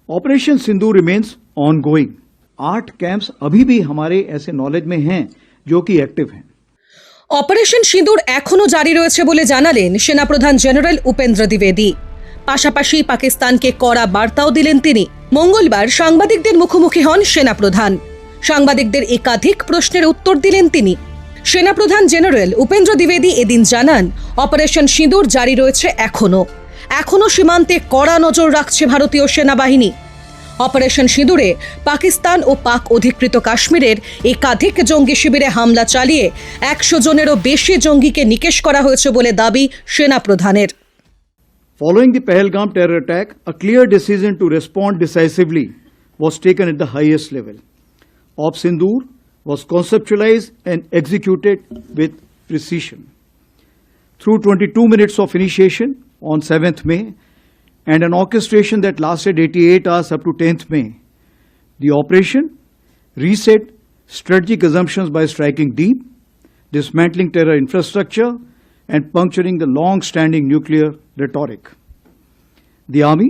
Operation सिंदूर remains ongoing. 8 camps अभी भी हमारे ऐसे नॉलेज में हैं जो कि एक्टिव हैं। অপারেশন সিঁদুর এখনো জারি রয়েছে বলে জানালেন সেনাপ্রধান জেনারেল উপেন্দ্র দ্বিবেদী। পাশাপাশি পাকিস্তানকে কড়া বার্তাও দিলেন তিনি। মঙ্গলবার সাংবাদিকদের মুখোমুখি হন সেনাপ্রধান। সাংবাদিকদের একাধিক প্রশ্নের উত্তর দিলেন তিনি। সেনাপ্রধান জেনারেল উপেন্দ্র দ্বিবেদী এদিন জানান, অপারেশন সিঁদুর জারি রয়েছে এখনো সীমান্তে কড়া নজর রাখছে ভারতীয় সেনাবাহিনী। অপারেশন সিঁদুরে পাকিস্তান ও পাক অধিকৃত কাশ্মীরের একাধিক জঙ্গি শিবিরে হামলা চালিয়ে 100 জনেরও বেশি জঙ্গিকে নিকেশ করা হয়েছে বলে দাবি সেনাপ্রধানের। Following the Pahalgam terror attack, a clear decision to respond decisively was taken at the highest level. Op Sindoor was conceptualized and executed with precision. Through 22 minutes of initiation on 7th May and an orchestration that lasted 88 hours up to 10th May, the operation reset strategic assumptions by striking deep, dismantling terror infrastructure, and puncturing the long-standing nuclear rhetoric. The army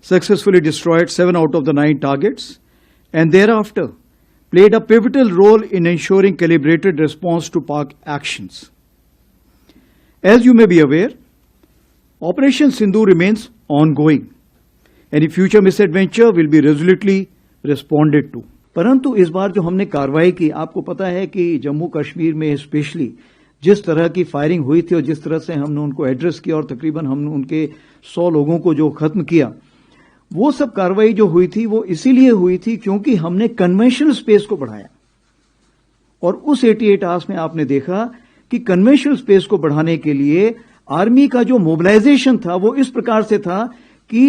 successfully destroyed 7 out of the 9 targets and thereafter played a pivotal role in ensuring calibrated response to Pak actions. As you may be aware, Operation Sindoor remains ongoing. Any future misadventure will be resolutely responded to. परंतु इस बार जो हमने कार्रवाई की, आपको पता है कि जम्मू कश्मीर में स्पेशली जिस तरह की फायरिंग हुई थी और जिस तरह से हमने उनको एड्रेस किया और तकरीबन हमने उनके 100 लोगों को जो खत्म किया, वो सब कार्रवाई जो हुई थी वो इसीलिए हुई थी क्योंकि हमने कन्वेंशनल स्पेस को बढ़ाया। और उस 88 आवर्स में आपने देखा कि कन्वेंशनल स्पेस को बढ़ाने के लिए आर्मी का जो मोबिलाइजेशन था वो इस प्रकार से था कि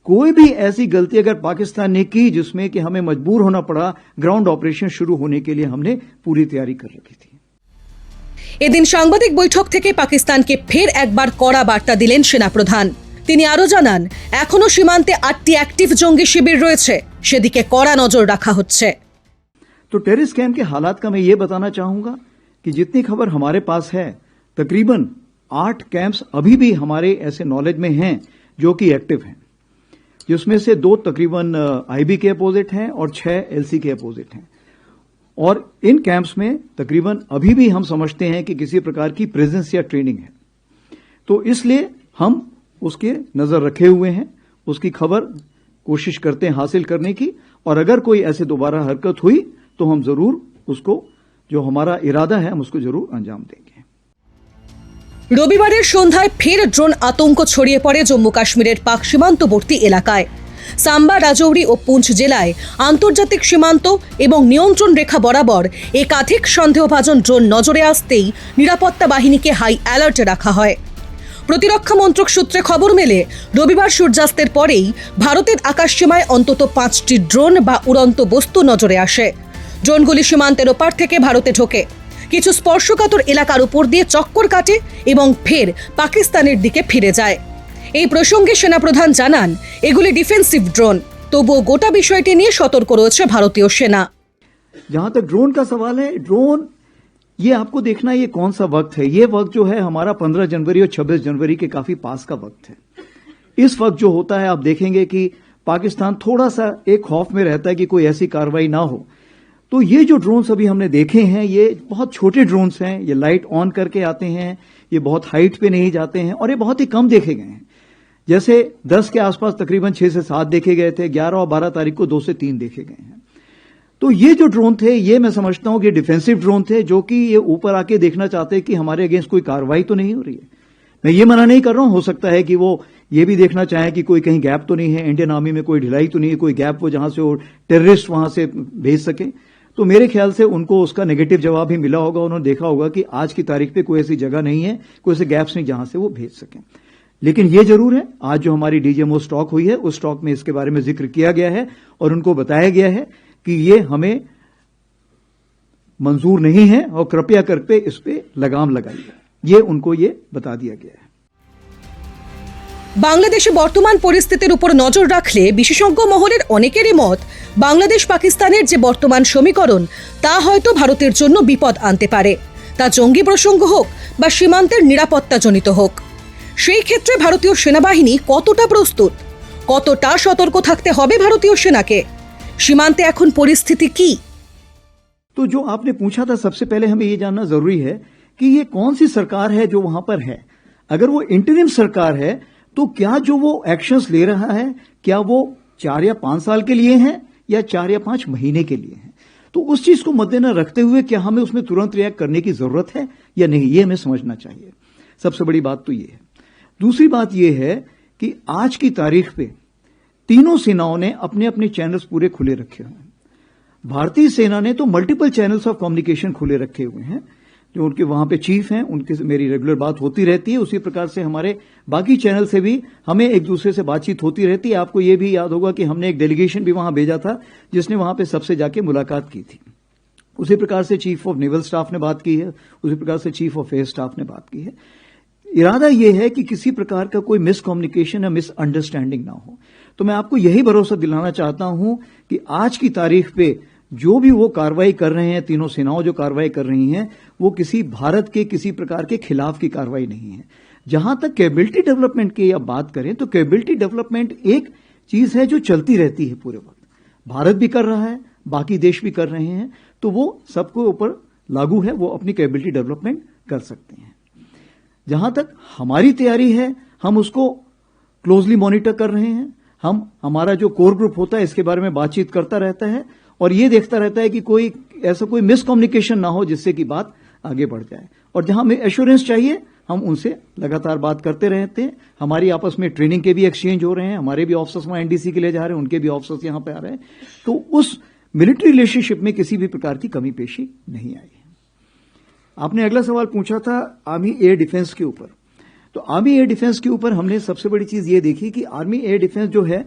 कोई भी ऐसी गलती अगर पाकिस्तान ने की जिसमें कि हमें मजबूर होना पड़ा, ग्राउंड ऑपरेशन शुरू होने के लिए हमने पूरी तैयारी कर रखी थी। এদিন সাংবাদিক বৈঠক থেকে পাকিস্তানকে ফের একবার কড়া বার্তা দিলেন সেনাপ্রধান। তিনি আরো জানান, এখনো সীমান্তে 8টি অ্যাক্টিভ জঙ্গি শিবির রয়েছে, সেদিকে কড়া নজর রাখা হচ্ছে। तो टेररिस्ट कैंप के हालात का मैं ये बताना चाहूंगा कि जितनी खबर हमारे पास है, तकरीबन 8 कैंप्स अभी भी हमारे ऐसे नॉलेज में हैं जो कि एक्टिव हैं, जिसमें से 2 तकरीबन आईबी के अपोजिट हैं और 6 एलसी के अपोजिट हैं। और इन कैंप्स में तकरीबन अभी भी हम समझते हैं कि किसी प्रकार की प्रेजेंस या ट्रेनिंग है, तो इसलिए हम उसके नजर रखे हुए हैं, उसकी खबर कोशिश करते हैं हासिल करने की, और अगर कोई ऐसे दोबारा हरकत हुई तो हम जरूर उसको, जो हमारा इरादा है, हम उसको जरूर अंजाम देंगे। রবিবারের সন্ধ্যায় ফের ড্রোন আতঙ্ক ছড়িয়ে পড়ে জম্মু কাশ্মীরের পাক সীমান্তবর্তী এলাকায়। সাম্বা, রাজৌরি ও পুঞ্চ জেলায় আন্তর্জাতিক সীমান্ত এবং নিয়ন্ত্রণ রেখা বরাবর একাধিক সন্দেহভাজন ড্রোন নজরে আসতেই নিরাপত্তা বাহিনীকে হাই অ্যালার্টে রাখা হয়। প্রতিরক্ষা মন্ত্রক সূত্রে খবর মেলে, রবিবার সূর্যাস্তের পরেই ভারতের আকাশসীমায় অন্তত 5টি ড্রোন বা উড়ন্ত বস্তু নজরে আসে। ড্রোনগুলি সীমান্তের ওপার থেকে ভারতে ঢোকে, কিছু স্পর্শকাতর এলাকার উপর দিয়ে চক্কর কাটে এবং ফের পাকিস্তানের দিকে ফিরে যায়। এই প্রসঙ্গে সেনাপ্রধান জানান, এগুলি ডিফেন্সিভ ড্রোন, তবুও গোটা বিষয়টি নিয়ে সতর্ক রয়েছে ভারতীয় সেনা। जहां तक ड्रोन का सवाल है, ड्रोन ये आपको देखना ये कौन सा वक्त है। ये वक्त जो है हमारा 15 जनवरी और 26 जनवरी के काफी पास का वक्त है। इस वक्त जो होता है, आप देखेंगे कि पाकिस्तान थोड़ा सा एक खौफ में रहता है कि कोई ऐसी कार्रवाई ना हो। तो ये जो ड्रोन्स अभी हमने देखे हैं, ये बहुत छोटे ड्रोन्स हैं, ये लाइट ऑन करके आते हैं, ये बहुत हाइट पे नहीं जाते हैं और ये बहुत ही कम देखे गए हैं। जैसे 10 के आसपास तकरीबन 6 से 7 देखे गए थे, 11 और 12 तारीख को 2 से 3 देखे गए हैं। तो ये जो ड्रोन थे, ये मैं समझता हूं कि डिफेंसिव ड्रोन थे, जो कि ये ऊपर आके देखना चाहते हैं कि हमारे अगेंस्ट कोई कार्रवाई तो नहीं हो रही है। मैं ये मना नहीं कर रहा हूं, हो सकता है कि वो ये भी देखना चाहें कि कोई कहीं गैप तो नहीं है, इंडियन आर्मी में कोई ढिलाई तो नहीं है, कोई गैप हो जहां से वो टेररिस्ट वहां से भेज सके। तो मेरे ख्याल से उनको उसका नेगेटिव जवाब ही मिला होगा, उन्होंने देखा होगा कि आज की तारीख पे कोई ऐसी जगह नहीं है, कोई ऐसे गैप्स नहीं जहां से वो भेज सकें। लेकिन ये जरूर है, आज जो हमारी डीजीएमओ स्टॉक हुई है, उस स्टॉक में इसके बारे में जिक्र किया गया है और उनको बताया गया है कि ये हमें मंजूर नहीं है और कृपया करके इस पे लगाम लगाइए, ये उनको ये बता दिया गया है। বাংলাদেশে বর্তমান পরিস্থিতির উপর নজর রাখলে বিশেষজ্ঞ মহলের অনেকেরই মত, বাংলাদেশ পাকিস্তানের যে বর্তমান সমীকরণ তা হয়তো ভারতের জন্য বিপদ আনতে পারে, তা জঙ্গি প্রসঙ্গ হোক বা সীমান্তের নিরাপত্তাজনিত হোক। সেই ক্ষেত্রে ভারতীয় সেনাবাহিনী কতটা প্রস্তুত? কতটা সতর্ক থাকতে হবে ভারতীয় সেনাকে? সীমান্তে এখন পরিস্থিতি কি? तो जो आपने पूछा था, सबसे पहले हमें ये जानना जरूरी है कि ये कौन सी सरकार है जो वहां पर है। अगर वो इंटरिम सरकार है तो क्या जो वो एक्शंस ले रहा है, क्या वो 4 या 5 साल के लिए हैं या 4 या 5 महीने के लिए हैं। तो उस चीज को मद्देनजर रखते हुए क्या हमें उसमें तुरंत रिएक्ट करने की जरूरत है या नहीं, ये हमें समझना चाहिए। सबसे बड़ी बात तो ये है। दूसरी बात ये है कि आज की तारीख पे तीनों सेनाओं ने अपने अपने चैनल्स पूरे खुले रखे हुए हैं। भारतीय सेना ने तो मल्टीपल चैनल्स ऑफ कम्युनिकेशन खुले रखे हुए हैं। जो उनके वहां पे चीफ हैं, उनके से मेरी रेगुलर बात होती रहती है। उसी प्रकार से हमारे बाकी चैनल से भी हमें एक दूसरे से बातचीत होती रहती है। आपको ये भी याद होगा कि हमने एक डेलीगेशन भी वहां भेजा था जिसने वहां पे सबसे जाके मुलाकात की थी। उसी प्रकार से चीफ ऑफ नेवल स्टाफ ने बात की है, उसी प्रकार से चीफ ऑफ एयर स्टाफ ने बात की है। इरादा यह है कि किसी प्रकार का कोई मिसकम्युनिकेशन या मिसअंडरस्टैंडिंग ना हो। तो मैं आपको यही भरोसा दिलाना चाहता हूं कि आज की तारीख पे जो भी वो कार्रवाई कर रहे हैं, तीनों सेनाओं जो कार्रवाई कर रही हैं, वो किसी भारत के किसी प्रकार के खिलाफ की कार्रवाई नहीं है। जहां तक कैपेबिलिटी डेवलपमेंट की या बात करें तो कैपेबिलिटी डेवलपमेंट एक चीज है जो चलती रहती है पूरे वक्त। भारत भी कर रहा है, बाकी देश भी कर रहे हैं, तो वो सबको ऊपर लागू है, वो अपनी कैपेबिलिटी डेवलपमेंट कर सकते हैं। जहां तक हमारी तैयारी है, हम उसको क्लोजली मॉनिटर कर रहे हैं। हमारा जो कोर ग्रुप होता है इसके बारे में बातचीत करता रहता है और ये देखता रहता है कि कोई ऐसा कोई मिसकम्युनिकेशन ना हो जिससे कि बात आगे बढ़ जाए। और जहां हमें एश्योरेंस चाहिए हम उनसे लगातार बात करते रहते हैं। हमारी आपस में ट्रेनिंग के भी एक्सचेंज हो रहे हैं, हमारे भी ऑफिसर्स वहां एनडीसी के लिए जा रहे हैं, उनके भी ऑफिसर्स यहां पे आ रहे हैं। तो उस मिलिट्री रिलेशनशिप में किसी भी प्रकार की कमी पेशी नहीं आई है। आपने अगला सवाल पूछा था आर्मी एयर डिफेंस के ऊपर। तो आर्मी एयर डिफेंस के ऊपर हमने सबसे बड़ी चीज ये देखी कि आर्मी एयर डिफेंस जो है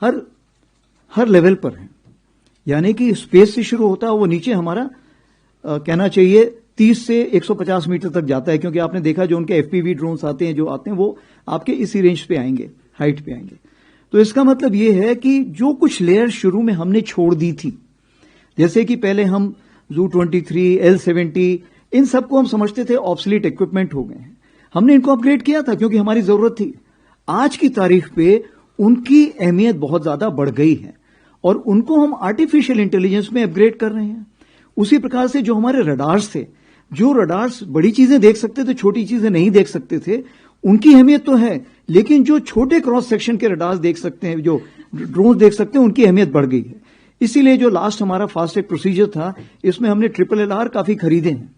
हर लेवल पर है। यानी कि स्पेस से शुरू होता है, वो नीचे हमारा कहना चाहिए 30 से 150 मीटर तक जाता है, क्योंकि आपने देखा जो उनके एफपीवी ड्रोन्स आते हैं जो आते हैं वो आपके इसी रेंज पे आएंगे, हाइट पे आएंगे। तो इसका मतलब ये है कि जो कुछ लेयर शुरू में हमने छोड़ दी थी, जैसे कि पहले हम Zu-23, L-70 इन सबको हम समझते थे ऑब्सोलीट इक्विपमेंट हो गए हैं। हमने इनको अपग्रेड किया था क्योंकि हमारी जरूरत थी। आज की तारीख पे उनकी अहमियत बहुत ज्यादा बढ़ गई है और उनको हम आर्टिफिशियल इंटेलिजेंस में अपग्रेड कर रहे हैं। उसी प्रकार से जो हमारे रडार्स थे, जो रडार्स बड़ी चीजें देख सकते थे, छोटी चीजें नहीं देख सकते थे, उनकी अहमियत तो है, लेकिन जो छोटे क्रॉस सेक्शन के रडार्स देख सकते हैं, जो ड्रोन देख सकते हैं, उनकी अहमियत बढ़ गई है। इसीलिए जो लास्ट हमारा फास्ट ट्रैक प्रोसीजर था, इसमें हमने LLR काफी खरीदे हैं।